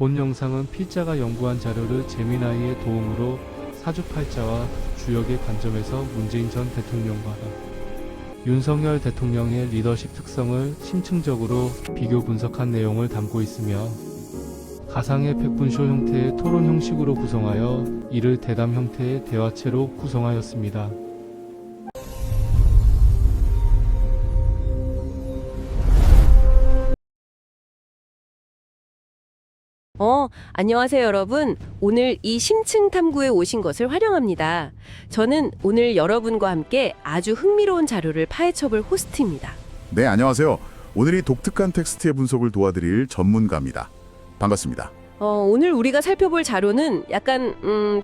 본 영상은 필자가 연구한 자료를 재미나이의 도움으로 사주팔자와 주역의 관점에서 문재인 전 대통령과 윤석열 대통령의 리더십 특성을 심층적으로 비교 분석한 내용을 담고 있으며 가상의 백분쇼 형태의 토론 형식으로 구성하여 이를 대담 형태의 대화체로 구성하였습니다. 안녕하세요 여러분. 오늘 이 심층 탐구에 오신 것을 환영합니다. 저는 오늘 여러분과 함께 아주 흥미로운 자료를 파헤쳐볼 호스트입니다. 네, 안녕하세요. 오늘 이 독특한 텍스트의 분석을 도와드릴 전문가입니다. 반갑습니다. 오늘 우리가 살펴볼 자료는 약간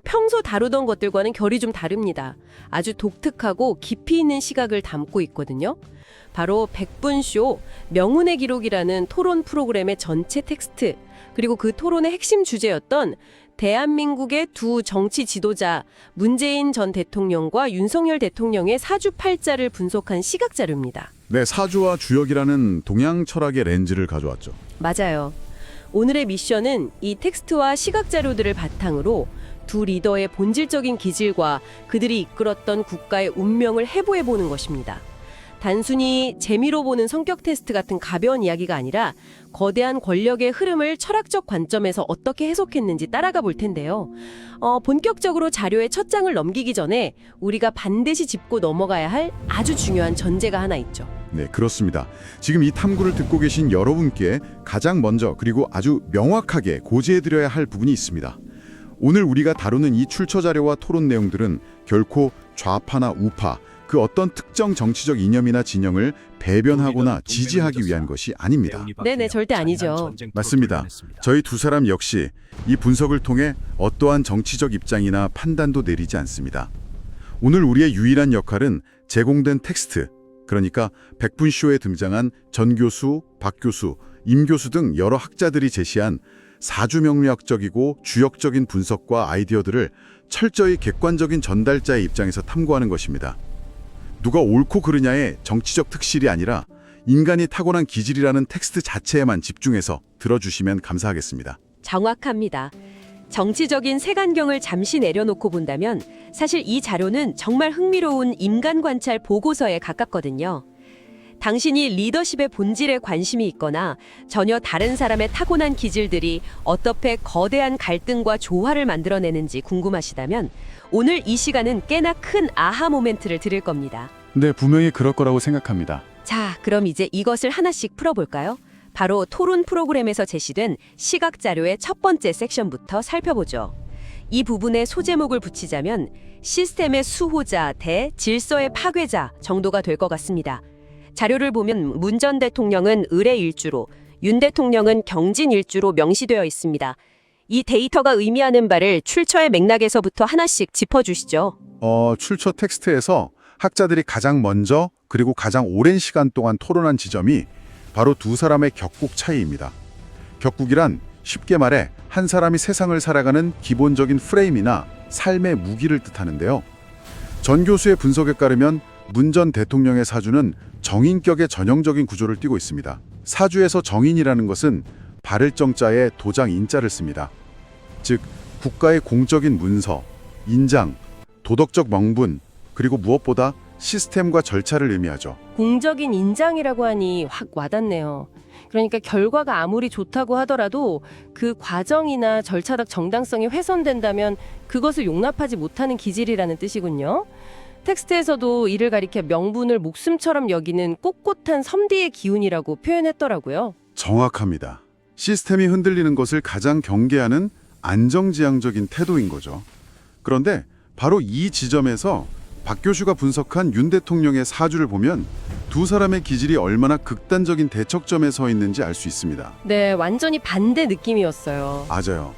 평소 다루던 것들과는 결이 좀 다릅니다. 아주 독특하고 깊이 있는 시각을 담고 있거든요. 바로 백분쇼 명운의 기록이라는 토론 프로그램의 전체 텍스트, 그리고 그 토론의 핵심 주제였던 대한민국의 두 정치 지도자 문재인 전 대통령과 윤석열 대통령의 사주팔자를 분석한 시각 자료입니다. 네, 사주와 주역이라는 동양 철학의 렌즈를 가져왔죠. 맞아요. 오늘의 미션은 이 텍스트와 시각 자료들을 바탕으로 두 리더의 본질적인 기질과 그들이 이끌었던 국가의 운명을 해부해보는 것입니다. 단순히 재미로 보는 성격 테스트 같은 가벼운 이야기가 아니라 거대한 권력의 흐름을 철학적 관점에서 어떻게 해석했는지 따라가 볼 텐데요. 본격적으로 자료의 첫 장을 넘기기 전에 우리가 반드시 짚고 넘어가야 할 아주 중요한 전제가 하나 있죠. 네, 그렇습니다. 지금 이 탐구를 듣고 계신 여러분께 가장 먼저 그리고 아주 명확하게 고지해드려야 할 부분이 있습니다. 오늘 우리가 다루는 이 출처 자료와 토론 내용들은 결코 좌파나 우파, 그 어떤 특정 정치적 이념이나 진영을 배변하거나 지지하기 위한 것이 아닙니다. 네네, 절대 아니죠. 맞습니다. 저희 두 사람 역시 이 분석을 통해 어떠한 정치적 입장이나 판단도 내리지 않습니다. 오늘 우리의 유일한 역할은 제공된 텍스트, 그러니까 백분쇼에 등장한 전 교수, 박 교수, 임 교수 등 여러 학자들이 제시한 사주명리학적이고 주역적인 분석과 아이디어들을 철저히 객관적인 전달자의 입장에서 탐구하는 것입니다. 누가 옳고 그르냐의 정치적 특실이 아니라 인간이 타고난 기질이라는 텍스트 자체에만 집중해서 들어주시면 감사하겠습니다. 정확합니다. 정치적인 색안경을 잠시 내려놓고 본다면 사실 이 자료는 정말 흥미로운 인간 관찰 보고서에 가깝거든요. 당신이 리더십의 본질에 관심이 있거나 전혀 다른 사람의 타고난 기질들이 어떻게 거대한 갈등과 조화를 만들어내는지 궁금하시다면 오늘 이 시간은 꽤나 큰 아하 모멘트를 드릴 겁니다. 네, 분명히 그럴 거라고 생각합니다. 자, 그럼 이제 이것을 하나씩 풀어볼까요? 바로 토론 프로그램에서 제시된 시각 자료의 첫 번째 섹션부터 살펴보죠. 이 부분에 소제목을 붙이자면 시스템의 수호자 대 질서의 파괴자 정도가 될 것 같습니다. 자료를 보면 문 전 대통령은 을의 일주로, 윤 대통령은 경진 일주로 명시되어 있습니다. 이 데이터가 의미하는 바를 출처의 맥락에서부터 하나씩 짚어주시죠. 출처 텍스트에서 학자들이 가장 먼저 그리고 가장 오랜 시간 동안 토론한 지점이 바로 두 사람의 격국 차이입니다. 격국이란 쉽게 말해 한 사람이 세상을 살아가는 기본적인 프레임이나 삶의 무기를 뜻하는데요. 전 교수의 분석에 따르면 문 전 대통령의 사주는 정인격의 전형적인 구조를 띠고 있습니다. 사주에서 정인이라는 것은 바를 정자에 도장 인자를 씁니다. 즉 국가의 공적인 문서, 인장, 도덕적 명분, 그리고 무엇보다 시스템과 절차를 의미하죠. 공적인 인장이라고 하니 확 와닿네요. 그러니까 결과가 아무리 좋다고 하더라도 그 과정이나 절차적 정당성이 훼손된다면 그것을 용납하지 못하는 기질이라는 뜻이군요. 텍스트에서도 이를 가리켜 명분을 목숨처럼 여기는 꼿꼿한 섬디의 기운이라고 표현했더라고요. 정확합니다. 시스템이 흔들리는 것을 가장 경계하는 안정지향적인 태도인 거죠. 그런데 바로 이 지점에서 박 교수가 분석한 윤 대통령의 사주를 보면 두 사람의 기질이 얼마나 극단적인 대척점에 서 있는지 알 수 있습니다. 네, 완전히 반대 느낌이었어요. 맞아요.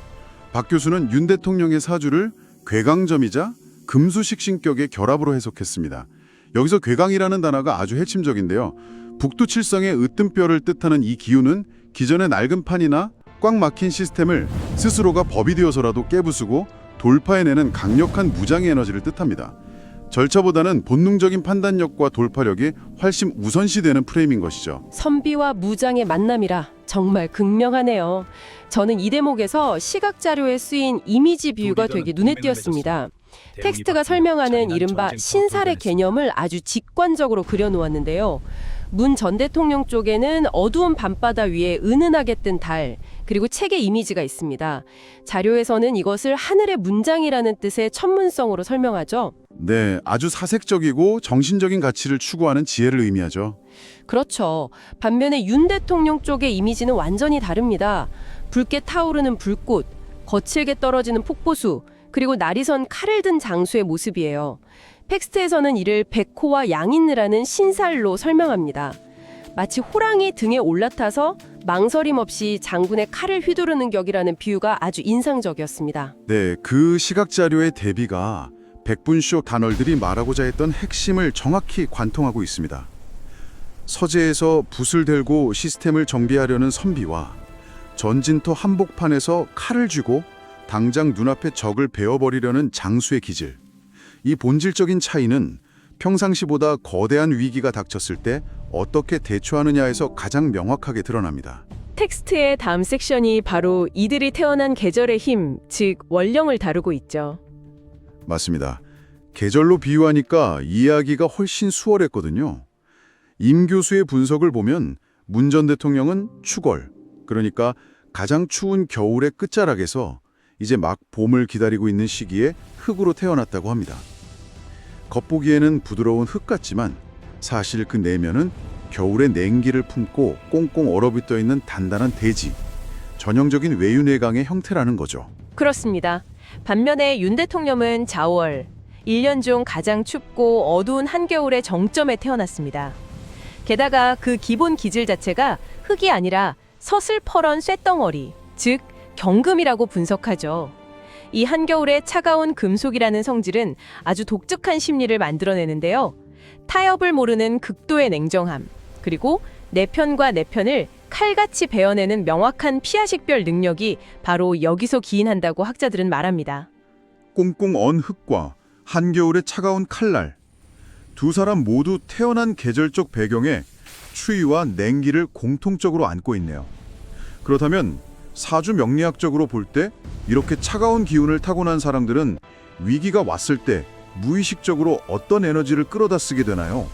박 교수는 윤 대통령의 사주를 괴강점이자 금수식신격의 결합으로 해석했습니다. 여기서 괴강이라는 단어가 아주 핵심적인데요. 북두칠성의 으뜸뼈를 뜻하는 이 기운은 기존의 낡은 판이나 꽉 막힌 시스템을 스스로가 법이 되어서라도 깨부수고 돌파해내는 강력한 무장의 에너지를 뜻합니다. 절차보다는 본능적인 판단력과 돌파력이 훨씬 우선시되는 프레임인 것이죠. 선비와 무장의 만남이라 정말 극명하네요. 저는 이 대목에서 시각 자료에 쓰인 이미지 비유가 되게 눈에 띄었습니다. 텍스트가 설명하는 이른바 신살의 개념을 아주 직관적으로 그려놓았는데요. 문 전 대통령 쪽에는 어두운 밤바다 위에 은은하게 뜬 달, 그리고 책의 이미지가 있습니다. 자료에서는 이것을 하늘의 문장이라는 뜻의 천문성으로 설명하죠. 네, 아주 사색적이고 정신적인 가치를 추구하는 지혜를 의미하죠. 그렇죠. 반면에 윤 대통령 쪽의 이미지는 완전히 다릅니다. 붉게 타오르는 불꽃, 거칠게 떨어지는 폭포수, 그리고 날이 선 칼을 든 장수의 모습이에요. 텍스트에서는 이를 백호와 양인느라는 신살로 설명합니다. 마치 호랑이 등에 올라타서 망설임 없이 장군의 칼을 휘두르는 격이라는 비유가 아주 인상적이었습니다. 네, 그 시각 자료의 대비가 백분쇼 단월들이 말하고자 했던 핵심을 정확히 관통하고 있습니다. 서재에서 붓을 들고 시스템을 정비하려는 선비와 전진터 한복판에서 칼을 쥐고 당장 눈앞에 적을 베어버리려는 장수의 기질. 이 본질적인 차이는 평상시보다 거대한 위기가 닥쳤을 때 어떻게 대처하느냐에서 가장 명확하게 드러납니다. 텍스트의 다음 섹션이 바로 이들이 태어난 계절의 힘, 즉 원령을 다루고 있죠. 맞습니다. 계절로 비유하니까 이야기가 훨씬 수월했거든요. 임 교수의 분석을 보면 문 전 대통령은 추걸, 그러니까 가장 추운 겨울의 끝자락에서 이제 막 봄을 기다리고 있는 시기에 흙으로 태어났다고 합니다. 겉보기에는 부드러운 흙 같지만 사실 그 내면은 겨울의 냉기를 품고 꽁꽁 얼어붙어 있는 단단한 대지, 전형적인 외유내강의 형태라는 거죠. 그렇습니다. 반면에 윤 대통령은 자월, 1년 중 가장 춥고 어두운 한겨울의 정점에 태어났습니다. 게다가 그 기본 기질 자체가 흙이 아니라 서슬퍼런 쇳덩어리, 즉 경금이라고 분석하죠. 이 한겨울의 차가운 금속이라는 성질은 아주 독특한 심리를 만들어내는데요. 타협을 모르는 극도의 냉정함, 그리고 내 편과 내 편을 칼같이 베어내는 명확한 피하식별 능력이 바로 여기서 기인한다고 학자들은 말합니다. 꽁꽁 언 흙과 한겨울의 차가운 칼날, 두 사람 모두 태어난 계절적 배경에 추위와 냉기를 공통적으로 안고 있네요. 그렇다면 사주 명리학적으로 볼 때 이렇게 차가운 기운을 타고난 사람들은 위기가 왔을 때 무의식적으로 어떤 에너지를 끌어다 쓰게 되나요?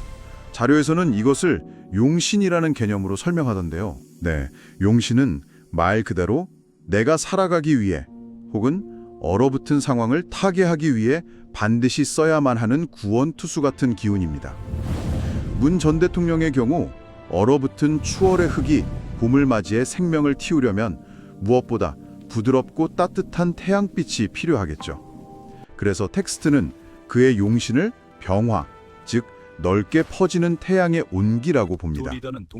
자료에서는 이것을 용신이라는 개념으로 설명하던데요. 네, 용신은 말 그대로 내가 살아가기 위해 혹은 얼어붙은 상황을 타개하기 위해 반드시 써야만 하는 구원투수 같은 기운입니다. 문 전 대통령의 경우 얼어붙은 추월의 흙이 봄을 맞이해 생명을 틔우려면 무엇보다 부드럽고 따뜻한 태양빛이 필요하겠죠. 그래서 텍스트는 그의 용신을 병화, 즉 넓게 퍼지는 태양의 온기라고 봅니다.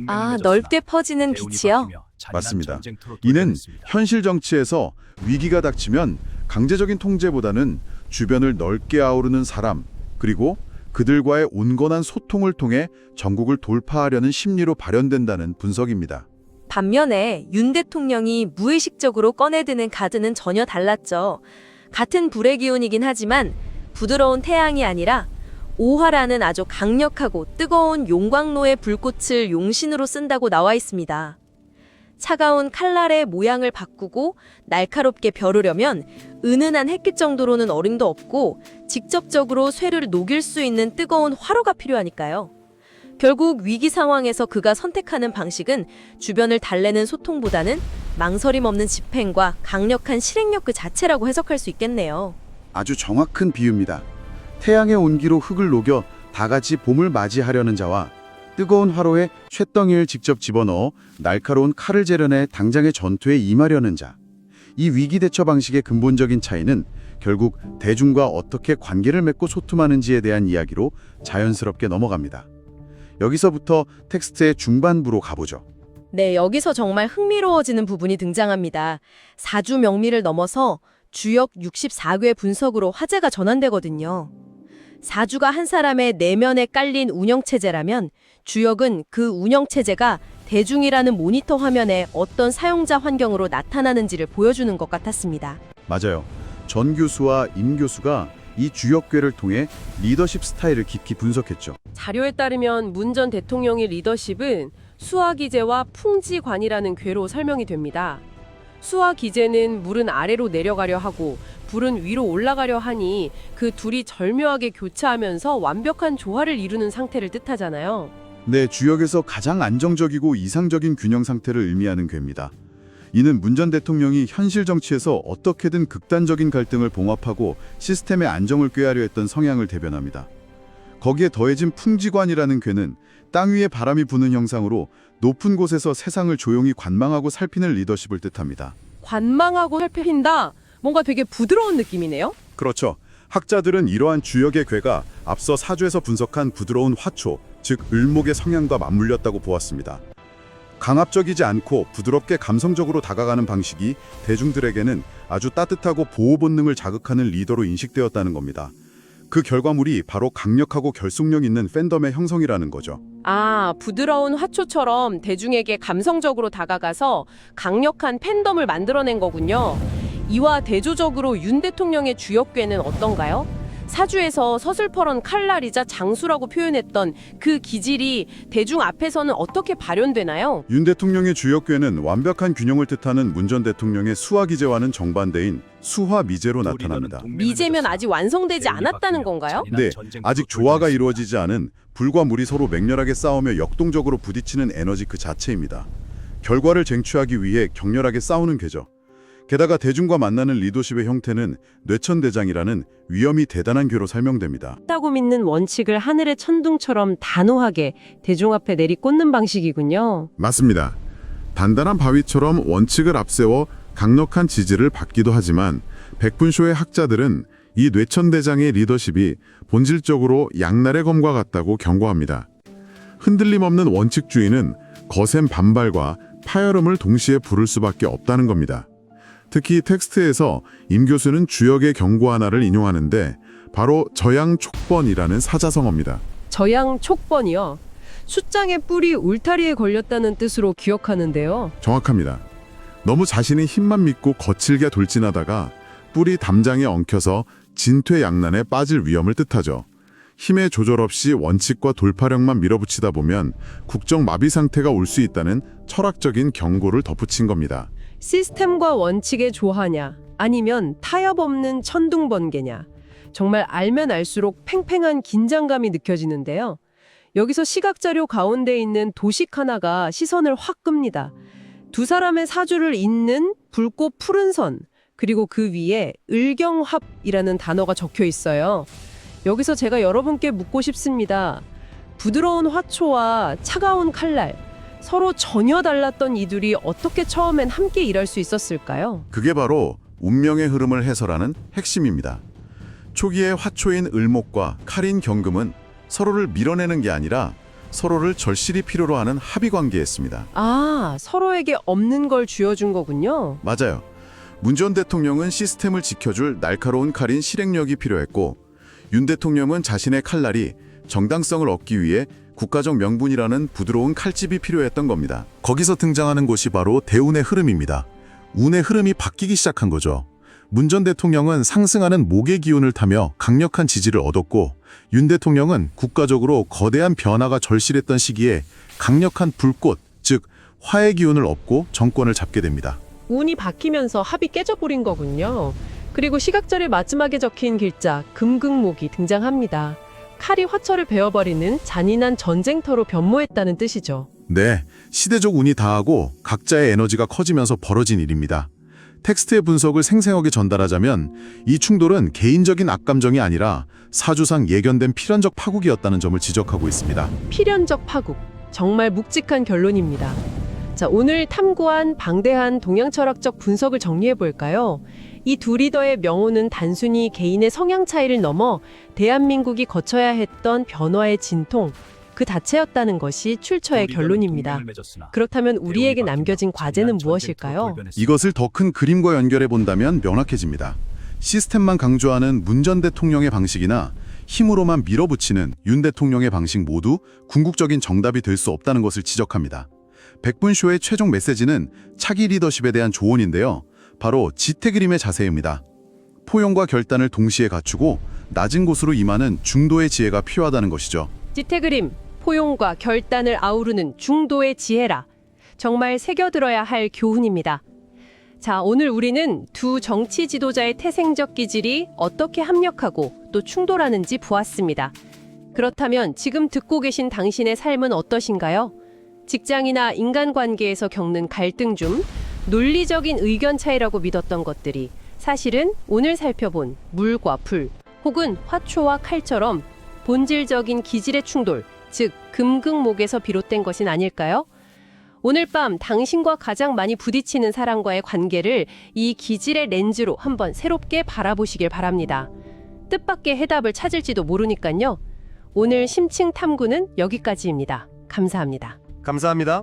아, 넓게 퍼지는 빛이요? 맞습니다. 이는 현실 정치에서 위기가 닥치면 강제적인 통제보다는 주변을 넓게 아우르는 사람, 그리고 그들과의 온건한 소통을 통해 전국을 돌파하려는 심리로 발현된다는 분석입니다. 반면에 윤 대통령이 무의식적으로 꺼내드는 카드는 전혀 달랐죠. 같은 불의 기운이긴 하지만 부드러운 태양이 아니라 오화라는 아주 강력하고 뜨거운 용광로의 불꽃을 용신으로 쓴다고 나와 있습니다. 차가운 칼날의 모양을 바꾸고 날카롭게 벼르려면 은은한 햇빛 정도로는 어림도 없고 직접적으로 쇠를 녹일 수 있는 뜨거운 화로가 필요하니까요. 결국 위기 상황에서 그가 선택하는 방식은 주변을 달래는 소통보다는 망설임 없는 집행과 강력한 실행력 그 자체라고 해석할 수 있겠네요. 아주 정확한 비유입니다. 태양의 온기로 흙을 녹여 다 같이 봄을 맞이하려는 자와 뜨거운 화로에 쇳덩이를 직접 집어넣어 날카로운 칼을 재려내 당장의 전투에 임하려는 자. 이 위기 대처 방식의 근본적인 차이는 결국 대중과 어떻게 관계를 맺고 소통하는지에 대한 이야기로 자연스럽게 넘어갑니다. 여기서부터 텍스트의 중반부로 가보죠. 네, 여기서 정말 흥미로워지는 부분이 등장합니다. 사주 명리를 넘어서 주역 64궤 분석으로 화제가 전환되거든요. 사주가 한 사람의 내면에 깔린 운영체제라면 주역은 그 운영체제가 대중이라는 모니터 화면에 어떤 사용자 환경으로 나타나는지를 보여주는 것 같았습니다. 맞아요. 전 교수와 임 교수가 이 주역괴를 통해 리더십 스타일을 깊이 분석했죠. 자료에 따르면 문 전 대통령의 리더십은 수화기제와 풍지관이라는 궤로 설명이 됩니다. 수화기제는 물은 아래로 내려가려 하고 불은 위로 올라가려 하니 그 둘이 절묘하게 교차하면서 완벽한 조화를 이루는 상태를 뜻하잖아요. 네, 주역에서 가장 안정적이고 이상적인 균형 상태를 의미하는 궤입니다. 이는 문 전 대통령이 현실 정치에서 어떻게든 극단적인 갈등을 봉합하고 시스템의 안정을 꾀하려 했던 성향을 대변합니다. 거기에 더해진 풍지관이라는 궤는 땅 위에 바람이 부는 형상으로 높은 곳에서 세상을 조용히 관망하고 살피는 리더십을 뜻합니다. 관망하고 살핀다. 뭔가 되게 부드러운 느낌이네요. 그렇죠. 학자들은 이러한 주역의 궤가 앞서 사주에서 분석한 부드러운 화초, 즉 을목의 성향과 맞물렸다고 보았습니다. 강압적이지 않고 부드럽게 감성적으로 다가가는 방식이 대중들에게는 아주 따뜻하고 보호 본능을 자극하는 리더로 인식되었다는 겁니다. 그 결과물이 바로 강력하고 결속력 있는 팬덤의 형성이라는 거죠. 아, 부드러운 화초처럼 대중에게 감성적으로 다가가서 강력한 팬덤을 만들어낸 거군요. 이와 대조적으로 윤 대통령의 주역괴는 어떤가요? 사주에서 서슬퍼런 칼날이자 장수라고 표현했던 그 기질이 대중 앞에서는 어떻게 발현되나요? 윤 대통령의 주역괴는 완벽한 균형을 뜻하는 문 전 대통령의 수화기제와는 정반대인 수화미제로 나타납니다. 미제면 아직 완성되지 않았다는 건가요? 네, 아직 조화가 이루어지지 않은 불과 물이 서로 맹렬하게 싸우며 역동적으로 부딪히는 에너지 그 자체입니다. 결과를 쟁취하기 위해 격렬하게 싸우는 궤죠. 게다가 대중과 만나는 리더십의 형태는 뇌천대장이라는 위험이 대단한 궤로 설명됩니다. 다고 믿는 원칙을 하늘의 천둥처럼 단호하게 대중 앞에 내리꽂는 방식이군요. 맞습니다. 단단한 바위처럼 원칙을 앞세워 강력한 지지를 받기도 하지만 백분쇼의 학자들은 이 뇌천대장의 리더십이 본질적으로 양날의 검과 같다고 경고합니다. 흔들림 없는 원칙주의는 거센 반발과 파열음을 동시에 부를 수밖에 없다는 겁니다. 특히 텍스트에서 임 교수는 주역의 경고 하나를 인용하는데 바로 저양촉번이라는 사자성어입니다. 저양촉번이요. 숫장의 뿔이 울타리에 걸렸다는 뜻으로 기억하는데요. 정확합니다. 너무 자신의 힘만 믿고 거칠게 돌진하다가 뿔이 담장에 엉켜서 진퇴양난에 빠질 위험을 뜻하죠. 힘의 조절 없이 원칙과 돌파력만 밀어붙이다 보면 국정 마비 상태가 올 수 있다는 철학적인 경고를 덧붙인 겁니다. 시스템과 원칙의 조화냐 아니면 타협 없는 천둥번개냐 정말 알면 알수록 팽팽한 긴장감이 느껴지는데요. 여기서 시각자료 가운데 있는 도식 하나가 시선을 확 끕니다. 두 사람의 사주를 잇는 붉고 푸른 선 그리고 그 위에 을경합이라는 단어가 적혀 있어요. 여기서 제가 여러분께 묻고 싶습니다. 부드러운 화초와 차가운 칼날 서로 전혀 달랐던 이 둘이 어떻게 처음엔 함께 일할 수 있었을까요? 그게 바로 운명의 흐름을 해설하는 핵심입니다. 초기에 화초인 을목과 칼인 경금은 서로를 밀어내는 게 아니라 서로를 절실히 필요로 하는 합의 관계였습니다. 아, 서로에게 없는 걸 쥐어준 거군요. 맞아요. 문 전 대통령은 시스템을 지켜줄 날카로운 칼인 실행력이 필요했고 윤 대통령은 자신의 칼날이 정당성을 얻기 위해 국가적 명분이라는 부드러운 칼집이 필요했던 겁니다. 거기서 등장하는 것이 바로 대운의 흐름입니다. 운의 흐름이 바뀌기 시작한 거죠. 문 전 대통령은 상승하는 목의 기운을 타며 강력한 지지를 얻었고 윤 대통령은 국가적으로 거대한 변화가 절실했던 시기에 강력한 불꽃, 즉 화의 기운을 얻고 정권을 잡게 됩니다. 운이 바뀌면서 합이 깨져버린 거군요. 그리고 시각절의 마지막에 적힌 글자 금극목이 등장합니다. 칼이 화철을 베어버리는 잔인한 전쟁터로 변모했다는 뜻이죠. 네, 시대적 운이 다하고 각자의 에너지가 커지면서 벌어진 일입니다. 텍스트의 분석을 생생하게 전달하자면 이 충돌은 개인적인 악감정이 아니라 사주상 예견된 필연적 파국이었다는 점을 지적하고 있습니다. 필연적 파국, 정말 묵직한 결론입니다. 자, 오늘 탐구한 방대한 동양철학적 분석을 정리해볼까요? 이 두 리더의 명호는 단순히 개인의 성향 차이를 넘어 대한민국이 거쳐야 했던 변화의 진통, 그 자체였다는 것이 출처의 결론입니다. 그렇다면 우리에게 남겨진 과제는 무엇일까요? 이것을 더 큰 그림과 연결해 본다면 명확해집니다. 시스템만 강조하는 문 전 대통령의 방식이나 힘으로만 밀어붙이는 윤 대통령의 방식 모두 궁극적인 정답이 될 수 없다는 것을 지적합니다. 백분쇼의 최종 메시지는 차기 리더십에 대한 조언인데요. 바로 지태 그림의 자세입니다. 포용과 결단을 동시에 갖추고 낮은 곳으로 임하는 중도의 지혜가 필요하다는 것이죠. 지태그림, 포용과 결단을 아우르는 중도의 지혜라. 정말 새겨들어야 할 교훈입니다. 자, 오늘 우리는 두 정치 지도자의 태생적 기질이 어떻게 합력하고 또 충돌하는지 보았습니다. 그렇다면 지금 듣고 계신 당신의 삶은 어떠신가요? 직장이나 인간관계에서 겪는 갈등 중 논리적인 의견 차이라고 믿었던 것들이 사실은 오늘 살펴본 물과 불 혹은 화초와 칼처럼 본질적인 기질의 충돌, 즉 금극목에서 비롯된 것은 아닐까요? 오늘 밤 당신과 가장 많이 부딪히는 사람과의 관계를 이 기질의 렌즈로 한번 새롭게 바라보시길 바랍니다. 뜻밖의 해답을 찾을지도 모르니까요. 오늘 심층 탐구는 여기까지입니다. 감사합니다. 감사합니다.